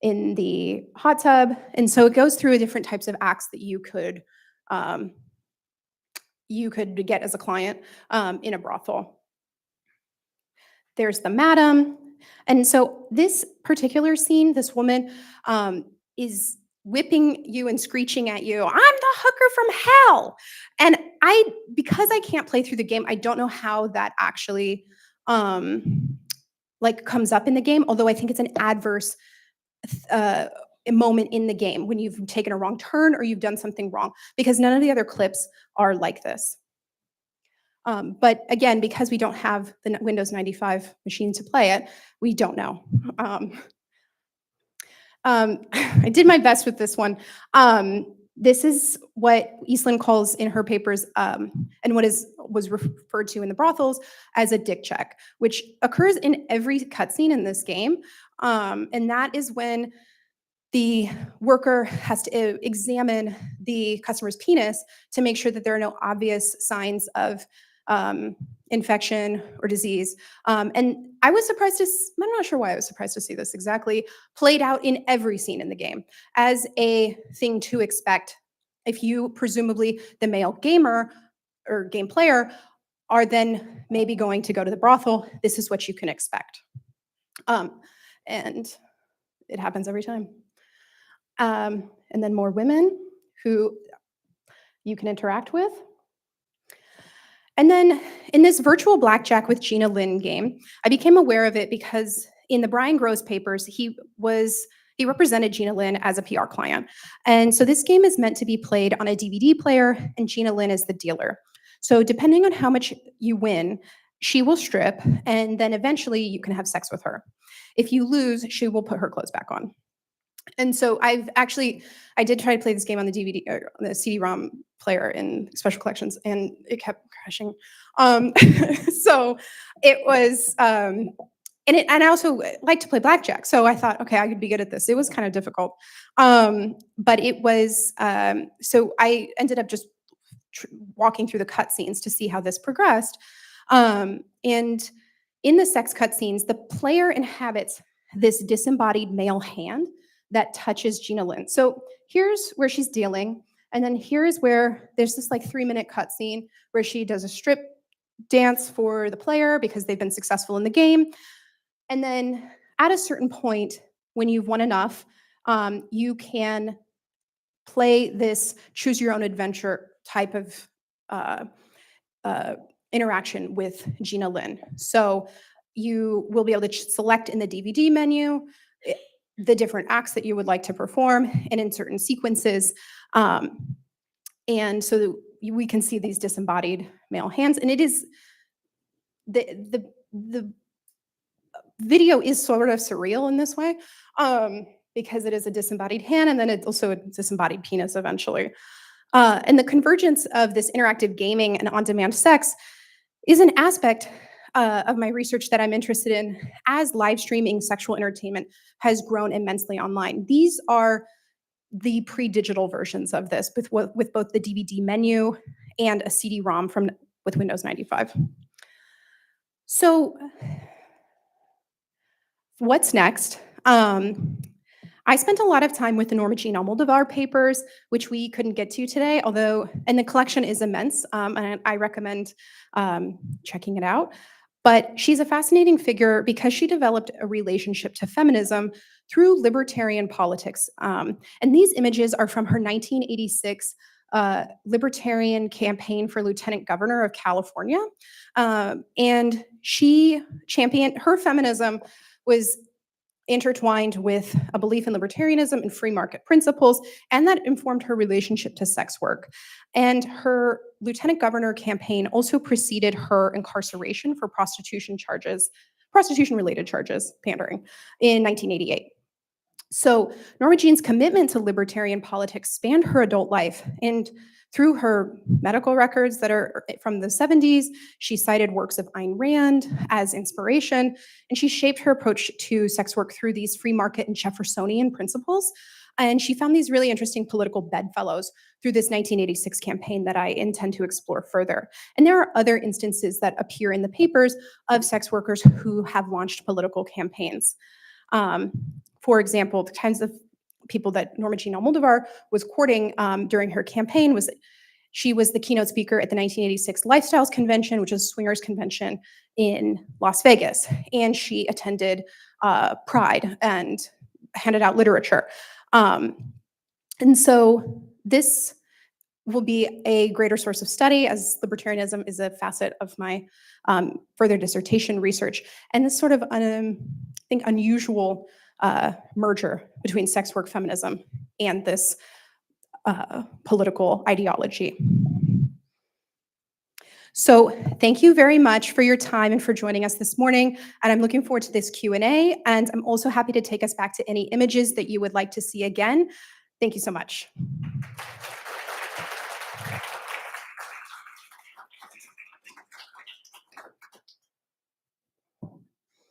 in the hot tub. And so it goes through different types of acts that you could get as a client in a brothel. There's the madam. And so this particular scene, this woman is whipping you and screeching at you, I'm the hooker from hell. And because I can't play through the game, I don't know how that actually comes up in the game, although I think it's an adverse a moment in the game when you've taken a wrong turn or you've done something wrong, because none of the other clips are like this. But again, because we don't have the Windows 95 machine to play it, we don't know. I did my best with this one. This is what Eastland calls in her papers, and what was referred to in the brothels as a dick check, which occurs in every cutscene in this game. And that is when the worker has to examine the customer's penis to make sure that there are no obvious signs of infection or disease. And I was surprised I'm not sure why I was surprised to see this exactly played out in every scene in the game as a thing to expect if you, presumably the male gamer or game player, are then maybe going to go to the brothel. This is what you can expect. And it happens every time. And then more women who you can interact with. And then in this virtual blackjack with Gina Lynn game, I became aware of it because in the Brian Gross papers, he represented Gina Lynn as a PR client. And so this game is meant to be played on a DVD player, and Gina Lynn is the dealer. So depending on how much you win, she will strip, and then eventually you can have sex with her. If you lose, she will put her clothes back on. And so I did try to play this game on the DVD or the CD-ROM player in Special Collections, and it kept crashing. So it was, and I also like to play blackjack, so I thought, okay, I could be good at this. It was kind of difficult, but it was. So I ended up just walking through the cutscenes to see how this progressed, and in the sex cutscenes, the player inhabits this disembodied male hand that touches Gina Lynn. So here's where she's dealing, and then here is where there's this like 3-minute cutscene where she does a strip dance for the player because they've been successful in the game. And then at a certain point, when you've won enough, you can play this choose your own adventure type of interaction with Gina Lynn. So you will be able to select in the DVD menu the different acts that you would like to perform and in certain sequences. And so we can see these disembodied male hands, and it is the video is sort of surreal in this way, because it is a disembodied hand, and then it's also a disembodied penis eventually. And the convergence of this interactive gaming and on-demand sex is an aspect of my research that I'm interested in as live streaming sexual entertainment has grown immensely online. These are the pre-digital versions of this with both the DVD menu and a CD-ROM with Windows 95. So what's next? I spent a lot of time with the Norma Jean Almodovar papers, which we couldn't get to today, and the collection is immense, and I recommend checking it out. But she's a fascinating figure because she developed a relationship to feminism through libertarian politics. And these images are from her 1986 libertarian campaign for lieutenant governor of California. And she championed her feminism was intertwined with a belief in libertarianism and free market principles, and that informed her relationship to sex work. And her lieutenant governor campaign also preceded her incarceration for prostitution-related charges, pandering, in 1988. So Norma Jean's commitment to libertarian politics spanned her adult life, and through her medical records that are from the 70s, she cited works of Ayn Rand as inspiration, and she shaped her approach to sex work through these free market and Jeffersonian principles. And she found these really interesting political bedfellows through this 1986 campaign that I intend to explore further. And there are other instances that appear in the papers of sex workers who have launched political campaigns. For example, the kinds of people that Norma Jean Almodovar was courting during her campaign was she was the keynote speaker at the 1986 Lifestyles Convention, which is a swingers convention in Las Vegas. And she attended Pride and handed out literature. And so this will be a greater source of study, as libertarianism is a facet of my further dissertation research. And this sort of, I think, unusual merger between sex work feminism and this political ideology. So thank you very much for your time and for joining us this morning. And I'm looking forward to this Q&A. And I'm also happy to take us back to any images that you would like to see again. Thank you so much.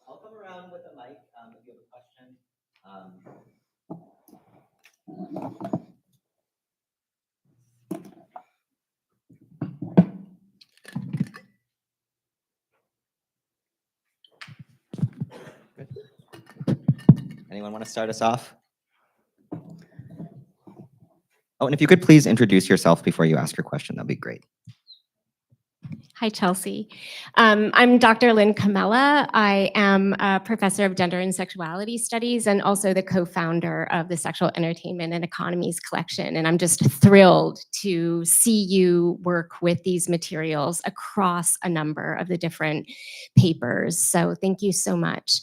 I'll come around with a mic if you have a question. Good. Anyone want to start us off? Oh, and if you could please introduce yourself before you ask your question, that'd be great. Hi, Chelsea. I'm Dr. Lynn Camella. I am a professor of gender and sexuality studies and also the co-founder of the Sexual Entertainment and Economies Collection. And I'm just thrilled to see you work with these materials across a number of the different papers. So thank you so much.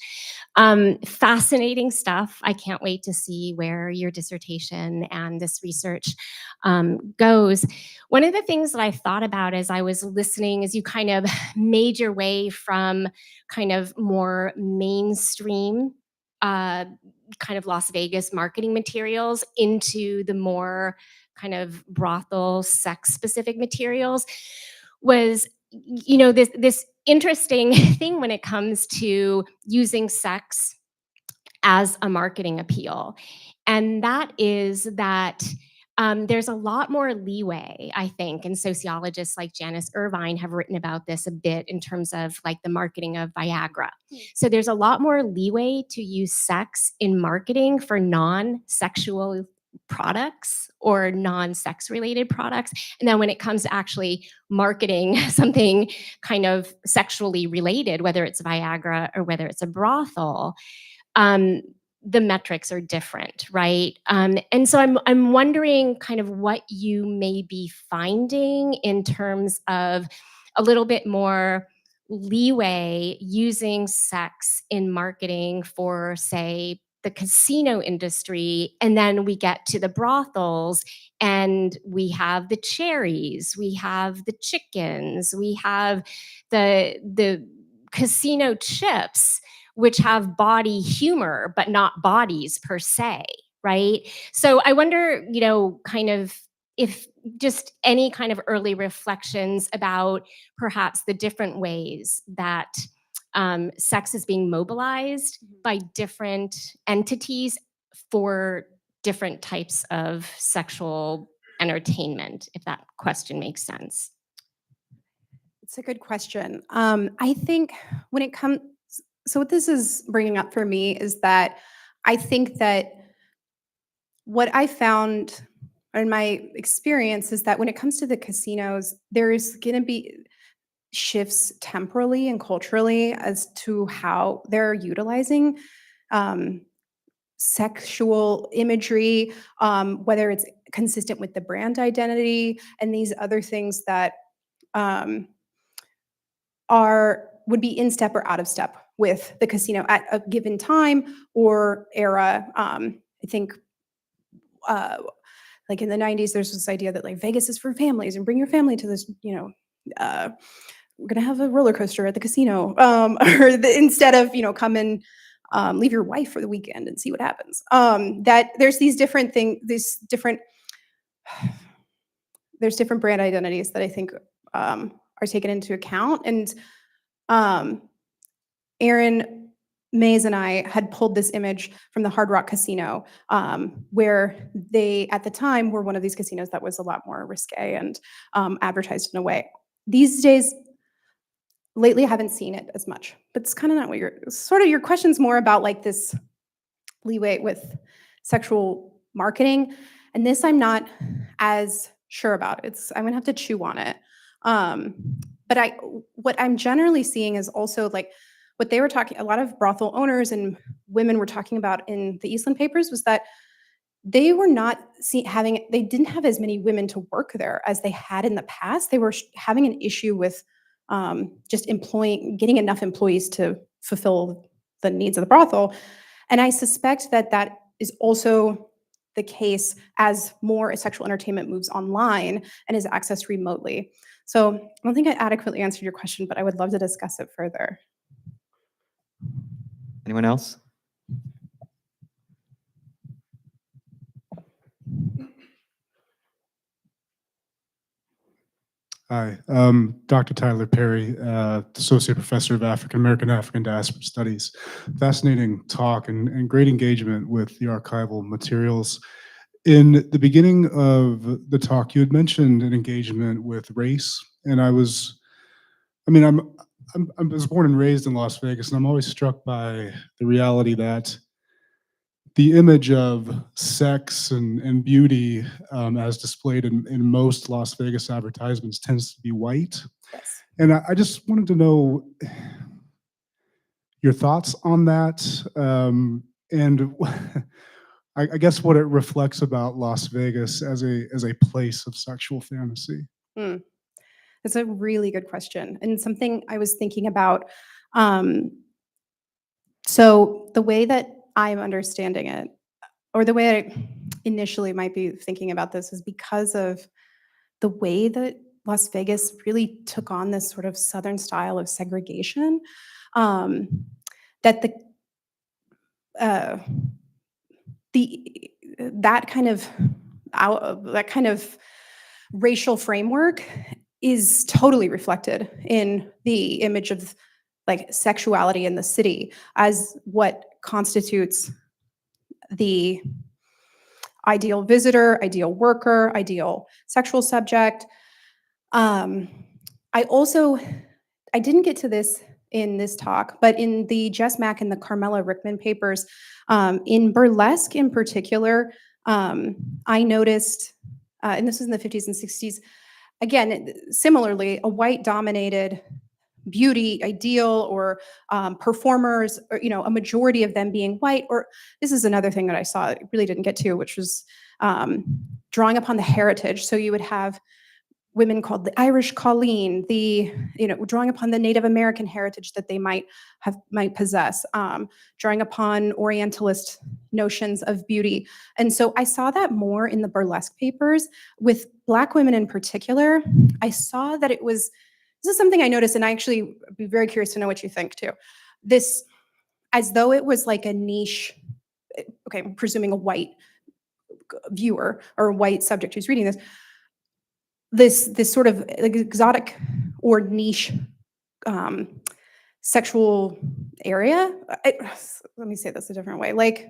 Fascinating stuff. I can't wait to see where your dissertation and this research goes. One of the things that I thought about as I was listening, as you kind of made your way from kind of more mainstream kind of Las Vegas marketing materials into the more kind of brothel sex specific materials, was this interesting thing when it comes to using sex as a marketing appeal. And that is that there's a lot more leeway, I think, and sociologists like Janice Irvine have written about this a bit in terms of like the marketing of Viagra. So there's a lot more leeway to use sex in marketing for non-sexual products or non-sex related products. And then when it comes to actually marketing something kind of sexually related, whether it's Viagra or whether it's a brothel, the metrics are different, right? And so I'm wondering kind of what you may be finding in terms of a little bit more leeway using sex in marketing for, say, the casino industry, and then we get to the brothels and we have the cherries, we have the chickens, we have the casino chips, which have body humor, but not bodies per se, right? So I wonder, kind of if just any kind of early reflections about perhaps the different ways that sex is being mobilized by different entities for different types of sexual entertainment, if that question makes sense. It's a good question. I think when it comes, so what this is bringing up for me is that I think that what I found in my experience is that when it comes to the casinos, there's going to be shifts temporally and culturally as to how they're utilizing sexual imagery, whether it's consistent with the brand identity and these other things that would be in step or out of step with the casino at a given time or era. I think like in the 90s, there's this idea that like Vegas is for families and bring your family to this, we're going to have a roller coaster at the casino, instead of, come and leave your wife for the weekend and see what happens. That there's these different there's different brand identities that I think are taken into account. And Aaron Mays and I had pulled this image from the Hard Rock Casino, where they, at the time, were one of these casinos that was a lot more risque and advertised in a way. These days, lately, I haven't seen it as much, but it's kind of not what your question's more about like this leeway with sexual marketing. And this I'm not as sure about. I'm gonna have to chew on it. But what I'm generally seeing is also like what they were talking, a lot of brothel owners and women were talking about in the Eastland papers was that they were not they didn't have as many women to work there as they had in the past. They were having an issue with just getting enough employees to fulfill the needs of the brothel. And I suspect that that is also the case as more sexual entertainment moves online and is accessed remotely. So I don't think I adequately answered your question, but I would love to discuss it further. Anyone else? Hi, Dr. Tyler Perry, Associate Professor of African American African Diaspora Studies. Fascinating talk and great engagement with the archival materials. In the beginning of the talk, you had mentioned an engagement with race, and I was born and raised in Las Vegas, and I'm always struck by the reality that the image of sex and beauty as displayed in most Las Vegas advertisements tends to be white. Yes. And I just wanted to know your thoughts on that, and I guess what it reflects about Las Vegas as a place of sexual fantasy. Hmm. That's a really good question, and something I was thinking about. So the way that I'm understanding it, or the way I initially might be thinking about this, is because of the way that Las Vegas really took on this sort of Southern style of segregation, that uh, that kind of racial framework is totally reflected in the image of like sexuality in the city as what constitutes the ideal visitor, ideal worker, ideal sexual subject. I didn't get to this in this talk, but in the Jess Mack and the Carmela Rickman papers, in burlesque in particular, I noticed, and this was in the 50s and 60s, again, similarly, a white-dominated beauty ideal, or performers, or a majority of them being white. Or this is another thing that I saw that I really didn't get to, which was drawing upon the heritage. So you would have women called the Irish Colleen, drawing upon the Native American heritage that they might possess, drawing upon Orientalist notions of beauty. And so I saw that more in the burlesque papers with Black women in particular. I saw that this is something I noticed, and I actually would be very curious to know what you think too. This, as though it was like a niche, okay, I'm presuming a white viewer or a white subject who's reading this sort of exotic or niche sexual area. Let me say this a different way. Like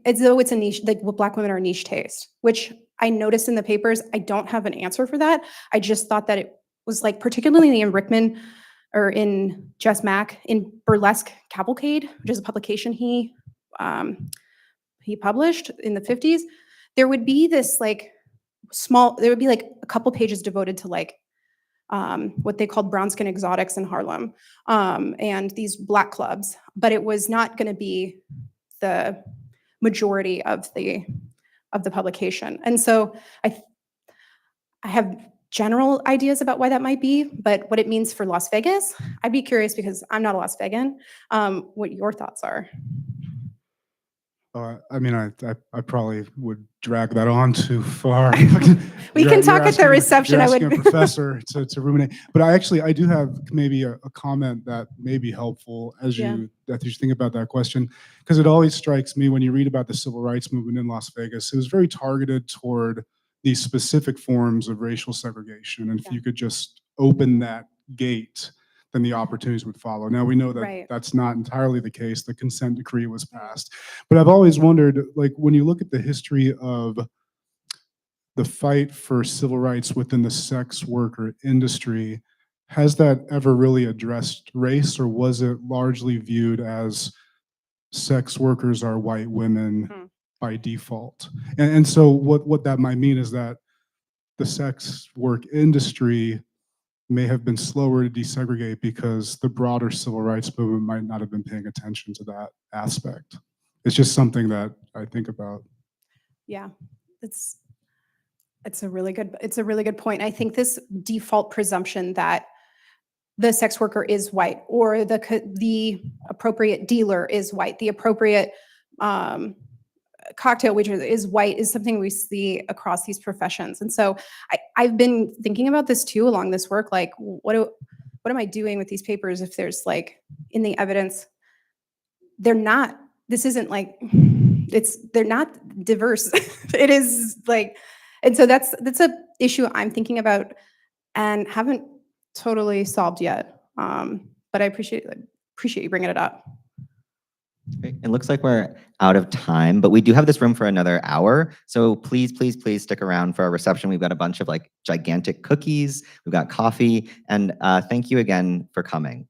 as though it's a niche, like what Black women are a niche taste, which I noticed in the papers. I don't have an answer for that. I just thought that it was like, particularly in Rickman or in Jess Mack, in Burlesque Cavalcade, which is a publication he published in the 50s, there would be this like there would be like a couple pages devoted to like what they called brown skin exotics in Harlem, and these Black clubs, but it was not going to be the majority of the publication. And so I have general ideas about why that might be, but what it means for Las Vegas, I'd be curious, because I'm not a Las Vegan, what your thoughts are. I probably would drag that on too far. We can talk at the reception. You're asking a professor to ruminate, but I do have maybe a comment that may be helpful as you think about that question, because it always strikes me when you read about the civil rights movement in Las Vegas, it was very targeted toward these specific forms of racial segregation, and if you could just open that gate, then the opportunities would follow. Now we know that that's not entirely the case. The consent decree was passed. But I've always wondered, like, when you look at the history of the fight for civil rights within the sex worker industry, has that ever really addressed race, or was it largely viewed as sex workers are white women by default? And so what that might mean is that the sex work industry may have been slower to desegregate because the broader civil rights movement might not have been paying attention to that aspect. It's just something that I think about. Yeah, it's a really good point. I think this default presumption that the sex worker is white, or the appropriate dealer is white, the appropriate cocktail waitress is white is something we see across these professions. And so I've been thinking about this too along this work, like what am I doing with these papers if there's like in the evidence, this isn't like, they're not diverse. It is like, and so that's a issue I'm thinking about and haven't totally solved yet. But I appreciate you bringing it up. Great. It looks like we're out of time, but we do have this room for another hour. So please, please, please stick around for our reception. We've got a bunch of like gigantic cookies. We've got coffee. And thank you again for coming.